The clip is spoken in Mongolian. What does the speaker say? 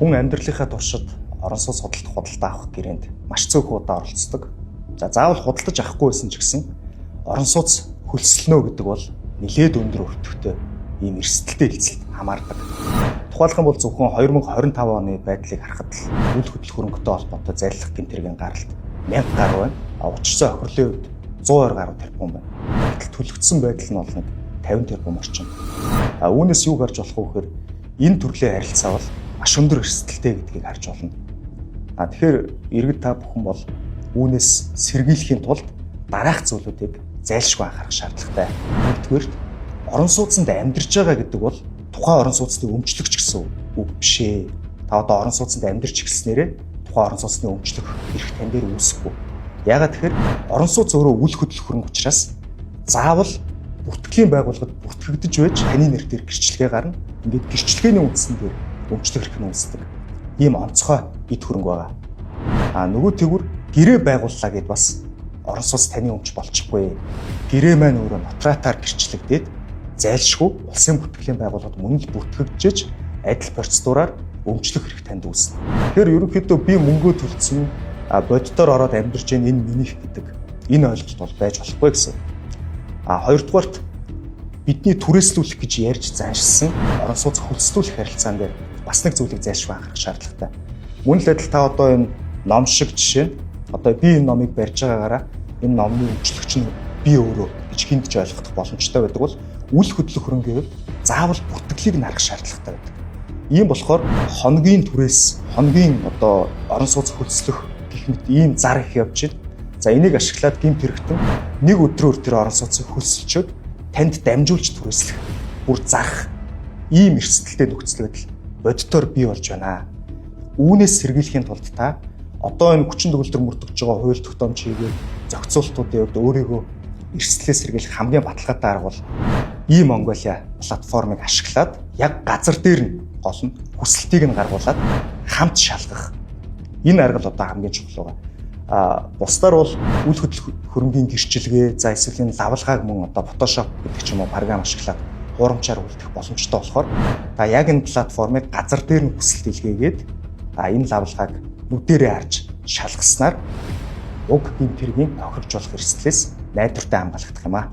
Хүн амьдралынхаа туршид орон сууц худалдаа авах гэрээнд маш цөөхөн удаа оролцдог. За заавал худалдаж авахгүй байсан ч гэсэн орон сууц хөлсөлнө гэдэг бол нэлээд өндөр өртөгтэй ийм эрсдэлтэй хэлцэлд хамаардаг. Тухайлх юм бол зөвхөн 2025 оны байдлыг харахад л үйл хөдлөх хөрөнгөтэй холбоотой зайлах гэмтэргийн гаралт 1000 гаруй байна. Учирсан охирлын үед 120 гаруй тэрбум байна. Гэтэл төлөгдсөн байдал нь бол 50 тэрбум орчим. Үүнээс юу гарч болох вэ гэхээр энэ төрлийн харилцаа бол маш өндөр эрсдэлтэй гэдгийг харж болно. Тэгэхээр иргэд та бүхэн бол үүнээс сэргийлэхийн тулд дараах зүйлүүдийг зайлшгүй анхаарах шаардлагатай. Нэгдүгээр орон сууцнд амьдарч байгаа гэдэг бол тухайн орон сууцны өмчлөгч гэсэн үг биш ээ. Та одоо орон сууцнд амьдарч эхэлснээрээ тухайн орон сууцны өмчлөх эрх тань дээр үүсэхгүй. Яагаад тэгэхээр орон сууц өөрөө үйл хөдлөх хөрөнгө учраас заавал бүртгэлийн байгууллагад бүртгэгдэж байж таны нэр дээр гэрчлэгээ гарна. Ингээд гэрчлэгээний үндсэн дээр өмчлөх эрх нь үүсдэг. Ийм онцгой эд хөрөнгө байгаа. Нөгөө тэгвэр гэрээ байгууллаа гэд бас орон сууц таны өмч болчихгүй. Гэрээ маань өөрөө нотариатаар гэрчлэгдээд зайлшгүй улсын бүртгэлийн байгууллагад мөн л бүртгэгдэж адил процедураар өмчлөх эрх танд үүснэ. Тэгэхээр ерөнхийдөө би мөнгөө төлсөн боддоор ороод амьдарч байгаа энэ минийх гэдэг энэ ойлголт бол байж болохгүй гэсэн. Хоёрдугаарт бидний түрээслүүлэх гэж ярьж заншилсан орон сууц хөлслүүлэх харилцаан дээр бас нэг зүйлийг зайлшгүй анхаарах шаардлагатай. Мөн л адил та одоо энэ ном шиг жишээ нь одоо би энэ номыг барьж байгаагаараа энэ номны өмчлөгч нь би өөрөө гэж хиндж ойлгох боломжтой байдаг бол үйл хөдлөх хөрөнгөний хувьд заавал бүртгэлийг нарах шаардлагатай байдаг. Ийм болохоор хоногийн түрээс хоногийн одоо орон сууц хөлслөх гэх мэт ийм зар их явж байна. За энийг ашиглаад гэмт хэрэгтэн нэг өдрөөр тэр орон сууцыг хөлсөлчөөд танд дамжуулж түрээслэх бүр зарах ийм эрсдэлтэй нөхцөл байдал боддоор бий болж байна. Үүнээс сэргийлэхийн тулд та одоо энэ хүчин төгөлдөр мөрдөж байгаа хууль тогтоомж хийгээд зохицуултуудын хувьд өөрийгөө эрсдлээс сэргийлэх хамгийн баталгаатай арга бол ийм Mongolia платформыг ашиглаад яг газар дээр нь гол нь хүсэлтийг нь гаргуулад хамт шалгах. Энэ арга л одоо хамгийн чухал байгаа. Бусдаар бол үйл хөдлөх хөрөнгийн гэрчлэгээ, за эсвэл энэ лавлгааг мөн одоо Photoshop гэдэг ч юм уу програм ашиглаад хуурамчаар үлдэх боломжтой болохоор та яг энэ платформыг газар дээр нь хүсэлт илгээгээд энэ лавлгааг нүдэрээ харж шалгаснаар уг гэмтэргийн тохирж болох эрсдлээс найдвартай хамгаалагдах юм аа.